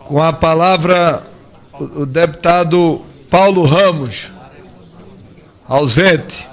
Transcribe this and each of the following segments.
Com a palavra, o deputado Paulo Ramos, ausente.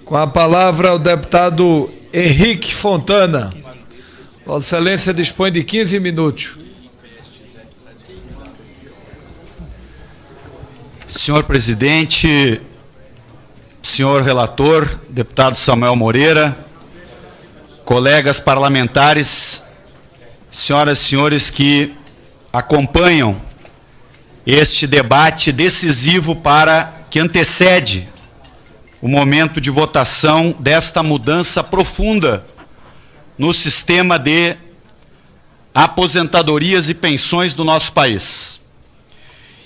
Com a palavra, o deputado Henrique Fontana. Vossa Excelência dispõe de 15 minutos. Senhor presidente, senhor relator, deputado Samuel Moreira, colegas parlamentares, senhoras e senhores que acompanham este debate decisivo que antecede o momento de votação desta mudança profunda no sistema de aposentadorias e pensões do nosso país.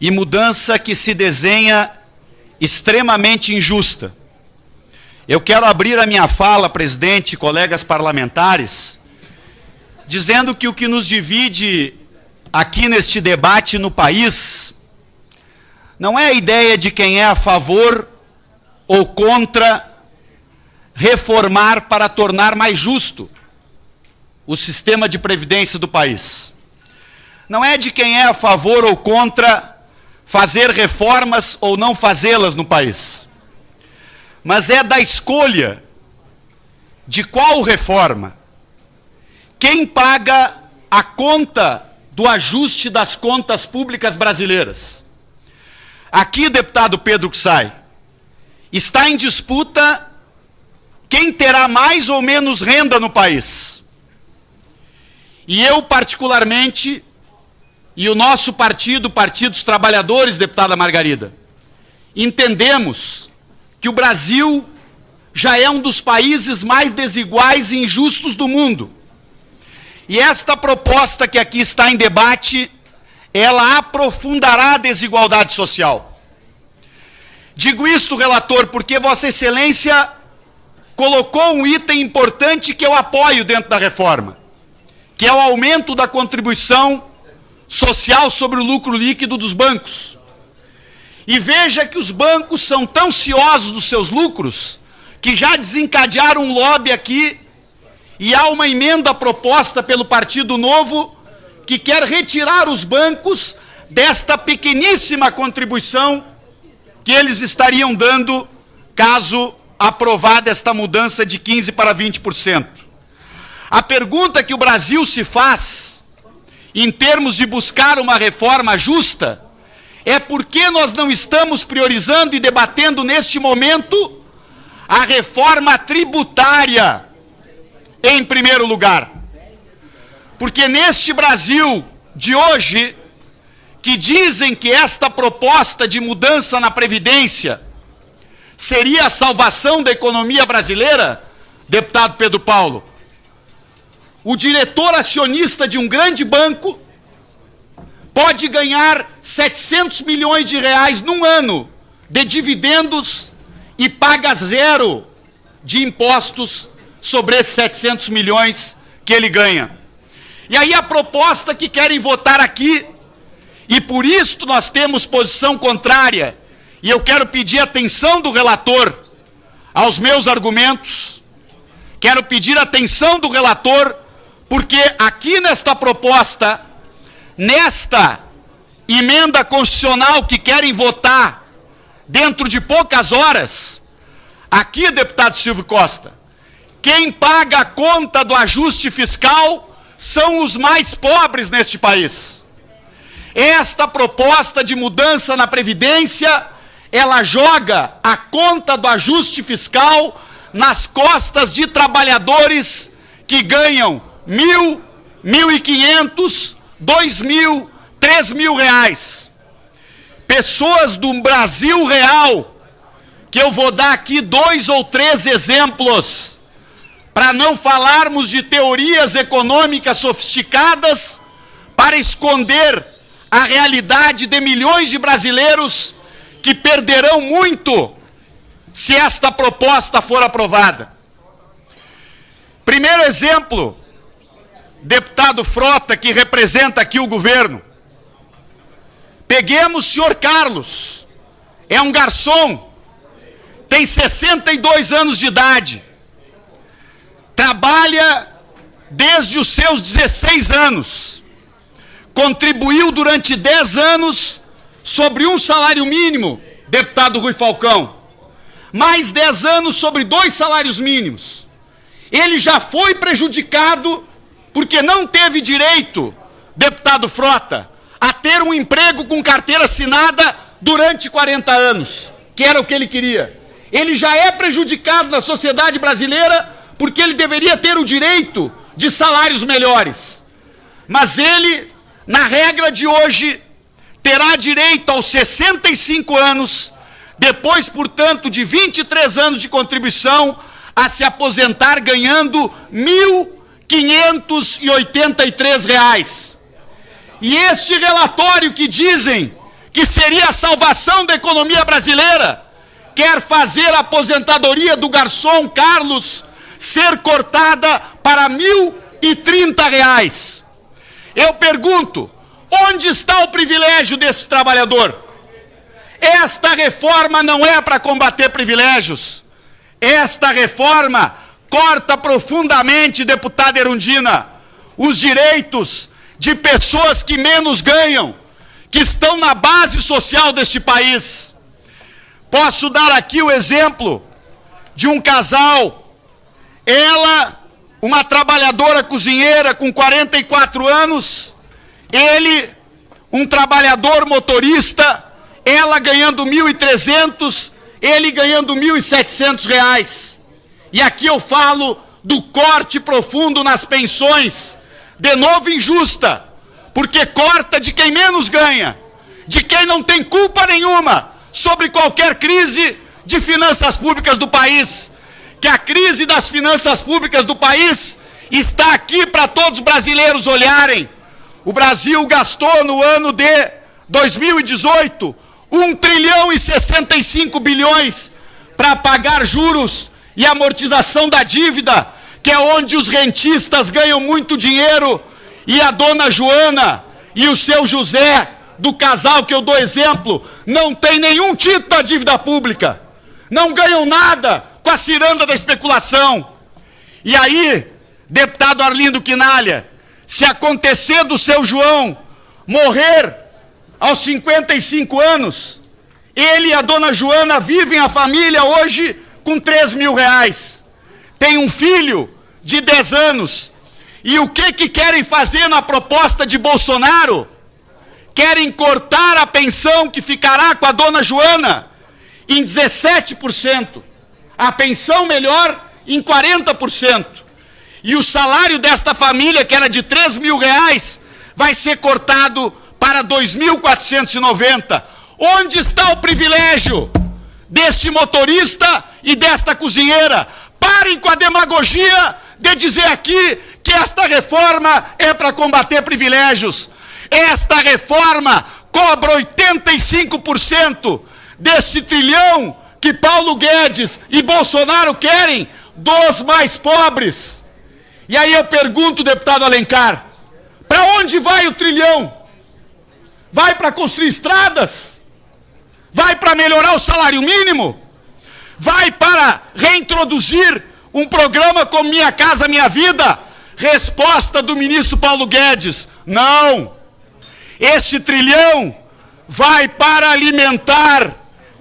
E mudança que se desenha extremamente injusta. Eu quero abrir a minha fala, presidente e colegas parlamentares, dizendo que o que nos divide aqui neste debate no país não é a ideia de quem é a favor ou contra reformar para tornar mais justo o sistema de previdência do país. Não é de quem é a favor ou contra fazer reformas ou não fazê-las no país. Mas é da escolha de qual reforma. Quem paga a conta do ajuste das contas públicas brasileiras? Aqui, deputado Pedro Kussay, está em disputa quem terá mais ou menos renda no país. E eu, particularmente, e o nosso partido, o Partido dos Trabalhadores, deputada Margarida, entendemos que o Brasil já é um dos países mais desiguais e injustos do mundo. E esta proposta que aqui está em debate, ela aprofundará a desigualdade social. Digo isto, relator, porque Vossa Excelência colocou um item importante que eu apoio dentro da reforma, que é o aumento da contribuição social sobre o lucro líquido dos bancos. E veja que os bancos são tão ciosos dos seus lucros que já desencadearam um lobby aqui e há uma emenda proposta pelo Partido Novo que quer retirar os bancos desta pequeníssima contribuição que eles estariam dando caso aprovada esta mudança de 15% para 20%. A pergunta que o Brasil se faz, em termos de buscar uma reforma justa, é por que nós não estamos priorizando e debatendo neste momento a reforma tributária em primeiro lugar. Porque neste Brasil de hoje, que dizem que esta proposta de mudança na Previdência seria a salvação da economia brasileira, deputado Pedro Paulo, o diretor acionista de um grande banco pode ganhar 700 milhões de reais num ano de dividendos e paga zero de impostos sobre esses 700 milhões que ele ganha. E aí a proposta que querem votar aqui, e por isso nós temos posição contrária, e eu quero pedir atenção do relator aos meus argumentos, quero pedir atenção do relator, porque aqui nesta proposta, nesta emenda constitucional que querem votar dentro de poucas horas, aqui, deputado Silvio Costa, quem paga a conta do ajuste fiscal são os mais pobres neste país. Esta proposta de mudança na Previdência, ela joga a conta do ajuste fiscal nas costas de trabalhadores que ganham 1.000, 1.500, 2.000, 3.000 reais. Pessoas do Brasil real, que eu vou dar aqui 2 ou 3 exemplos, para não falarmos de teorias econômicas sofisticadas, para esconder a realidade de milhões de brasileiros que perderão muito se esta proposta for aprovada. Primeiro exemplo, deputado Frota, que representa aqui o governo. Peguemos o senhor Carlos, é um garçom, tem 62 anos de idade, trabalha desde os seus 16 anos, contribuiu durante 10 anos sobre um salário mínimo, deputado Rui Falcão. Mais 10 anos sobre 2 salários mínimos. Ele já foi prejudicado porque não teve direito, deputado Frota, a ter um emprego com carteira assinada durante 40 anos, que era o que ele queria. Ele já é prejudicado na sociedade brasileira porque ele deveria ter o direito de salários melhores. Mas ele, na regra de hoje, terá direito aos 65 anos, depois, portanto, de 23 anos de contribuição, a se aposentar ganhando R$ 1.583. E este relatório que dizem que seria a salvação da economia brasileira, quer fazer a aposentadoria do garçom Carlos ser cortada para R$ 1.030. Eu pergunto, onde está o privilégio desse trabalhador? Esta reforma não é para combater privilégios. Esta reforma corta profundamente, deputada Erundina, os direitos de pessoas que menos ganham, que estão na base social deste país. Posso dar aqui o exemplo de um casal, ela, uma trabalhadora cozinheira com 44 anos, ele, um trabalhador motorista, ela ganhando R$ 1.300, ele ganhando R$ 1.700. E aqui eu falo do corte profundo nas pensões, de novo injusta, porque corta de quem menos ganha, de quem não tem culpa nenhuma sobre qualquer crise de finanças públicas do país, que a crise das finanças públicas do país está aqui para todos os brasileiros olharem. O Brasil gastou no ano de 2018 1,65 trilhão para pagar juros e amortização da dívida, que é onde os rentistas ganham muito dinheiro, e a dona Joana e o seu José, do casal que eu dou exemplo, não tem nenhum título da dívida pública, não ganham nada com a ciranda da especulação. E aí, deputado Arlindo Quinalha, se acontecer do seu João morrer aos 55 anos, ele e a dona Joana vivem a família hoje com R$ 3.000. Tem um filho de 10 anos. E o que querem fazer na proposta de Bolsonaro? Querem cortar a pensão que ficará com a dona Joana em 17%. A pensão melhor em 40%. E o salário desta família, que era de R$ 3.000, vai ser cortado para R$ 2.490. Onde está o privilégio deste motorista e desta cozinheira? Parem com a demagogia de dizer aqui que esta reforma é para combater privilégios. Esta reforma cobra 85% deste trilhão que Paulo Guedes e Bolsonaro querem dos mais pobres. E aí eu pergunto, deputado Alencar, para onde vai o trilhão? Vai para construir estradas? Vai para melhorar o salário mínimo? Vai para reintroduzir um programa como Minha Casa Minha Vida? Resposta do ministro Paulo Guedes: não. Esse trilhão vai para alimentar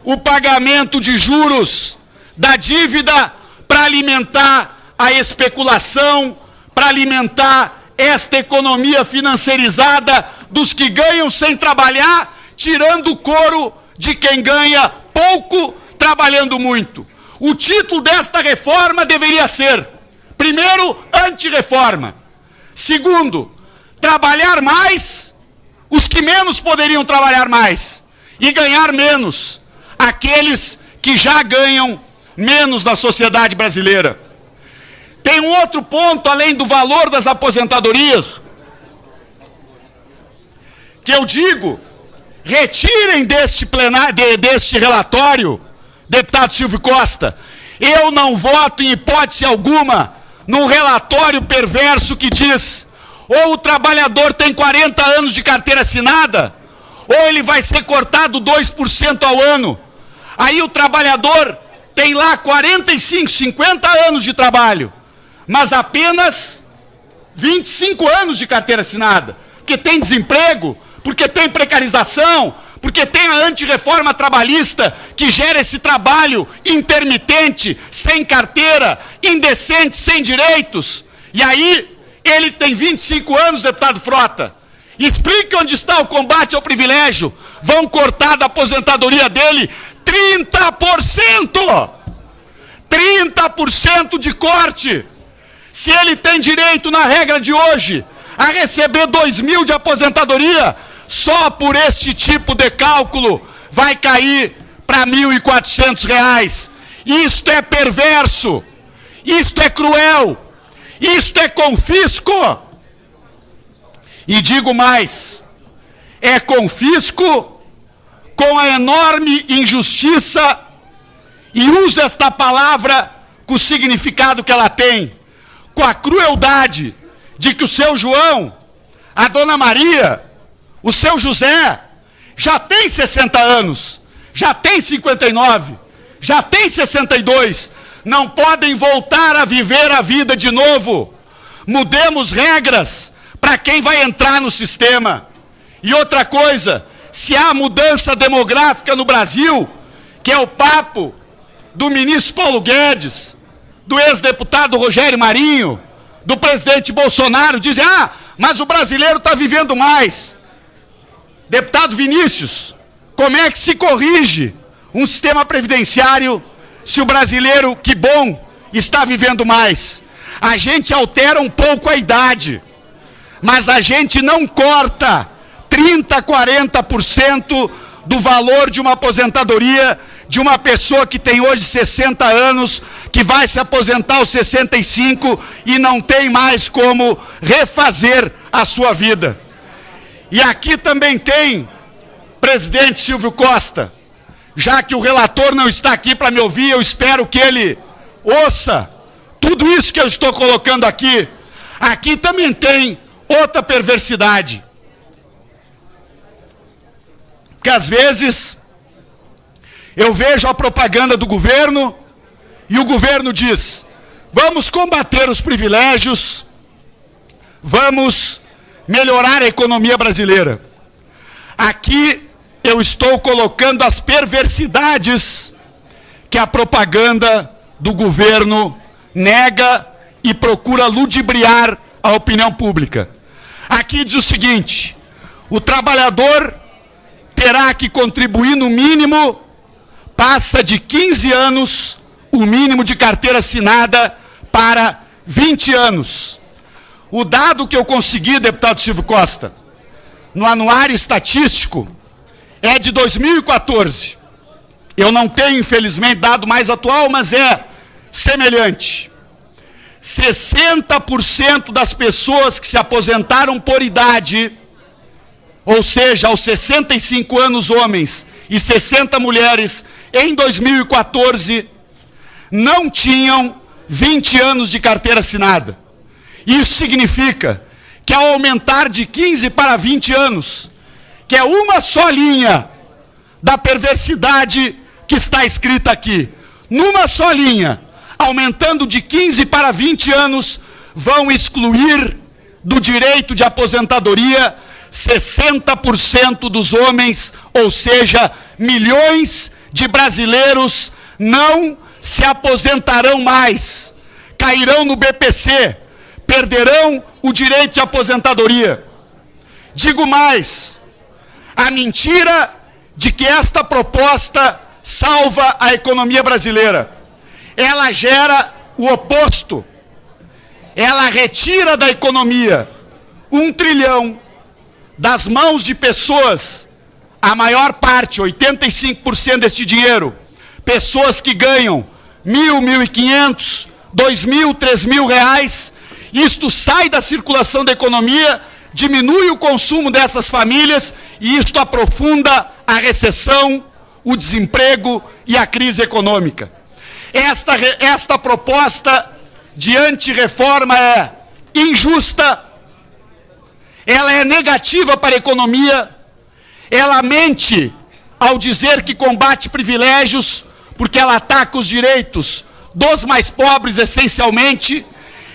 o pagamento de juros da dívida, para alimentar a especulação, para alimentar esta economia financiarizada dos que ganham sem trabalhar, tirando o couro de quem ganha pouco, trabalhando muito. O título desta reforma deveria ser, primeiro, antirreforma. Segundo, trabalhar mais os que menos poderiam trabalhar mais e ganhar menos aqueles que já ganham menos na sociedade brasileira. Tem um outro ponto, além do valor das aposentadorias, que eu digo: retirem deste relatório, deputado Silvio Costa. Eu não voto em hipótese alguma num relatório perverso que diz: ou o trabalhador tem 40 anos de carteira assinada, ou ele vai ser cortado 2% ao ano. Aí o trabalhador tem lá 45, 50 anos de trabalho, mas apenas 25 anos de carteira assinada. porque tem desemprego, porque tem precarização, porque tem a antirreforma trabalhista que gera esse trabalho intermitente, sem carteira, indecente, sem direitos. E aí, ele tem 25 anos, deputado Frota. Explique onde está o combate ao privilégio. Vão cortar da aposentadoria dele 30%! 30% de corte! Se ele tem direito, na regra de hoje, a receber 2.000 de aposentadoria, só por este tipo de cálculo vai cair para R$ 1.400. Isto é perverso, isto é cruel, isto é confisco. E digo mais, é confisco com a enorme injustiça, e uso esta palavra com o significado que ela tem, com a crueldade de que o seu João, a dona Maria, o seu José, já tem 60 anos, já tem 59, já tem 62, não podem voltar a viver a vida de novo. Mudemos regras para quem vai entrar no sistema. E outra coisa, se há mudança demográfica no Brasil, que é o papo do ministro Paulo Guedes, do ex-deputado Rogério Marinho, do presidente Bolsonaro, dizem, mas o brasileiro está vivendo mais. Deputado Vinícius, como é que se corrige um sistema previdenciário se o brasileiro, que bom, está vivendo mais? A gente altera um pouco a idade, mas a gente não corta 30%, 40% do valor de uma aposentadoria de uma pessoa que tem hoje 60 anos, que vai se aposentar aos 65 e não tem mais como refazer a sua vida. E aqui também tem, presidente Silvio Costa, já que o relator não está aqui para me ouvir, eu espero que ele ouça tudo isso que eu estou colocando aqui. Aqui também tem outra perversidade. Porque às vezes eu vejo a propaganda do governo e o governo diz, vamos combater os privilégios, vamos melhorar a economia brasileira. Aqui eu estou colocando as perversidades que a propaganda do governo nega e procura ludibriar a opinião pública. Aqui diz o seguinte, o trabalhador terá que contribuir no mínimo, passa de 15 anos, o mínimo de carteira assinada para 20 anos. O dado que eu consegui, deputado Silvio Costa, no anuário estatístico, é de 2014. Eu não tenho, infelizmente, dado mais atual, mas é semelhante. 60% das pessoas que se aposentaram por idade, ou seja, aos 65 anos homens e 60 mulheres, em 2014, não tinham 20 anos de carteira assinada. Isso significa que ao aumentar de 15 para 20 anos, que é uma só linha da perversidade que está escrita aqui, numa só linha, aumentando de 15 para 20 anos, vão excluir do direito de aposentadoria 60% dos homens, ou seja, milhões de brasileiros não se aposentarão mais, cairão no BPC, perderão o direito de aposentadoria. Digo mais, a mentira de que esta proposta salva a economia brasileira, ela gera o oposto. Ela retira da economia 1 trilhão das mãos de pessoas, a maior parte, 85% deste dinheiro, pessoas que ganham R$ 1.000, R$ 1.500, R$ 2.000, R$ 3.000, isto sai da circulação da economia, diminui o consumo dessas famílias e isto aprofunda a recessão, o desemprego e a crise econômica. Esta proposta de antirreforma é injusta, ela é negativa para a economia, ela mente ao dizer que combate privilégios, porque ela ataca os direitos dos mais pobres essencialmente,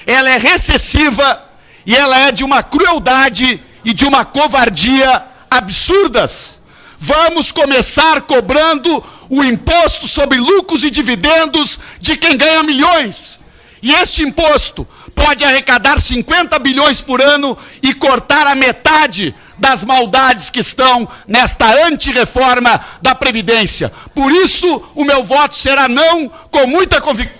ela é recessiva e ela é de uma crueldade e de uma covardia absurdas. Vamos começar cobrando o imposto sobre lucros e dividendos de quem ganha milhões. E este imposto pode arrecadar 50 bilhões por ano e cortar a metade das maldades que estão nesta antirreforma da Previdência. Por isso, o meu voto será não, com muita convicção.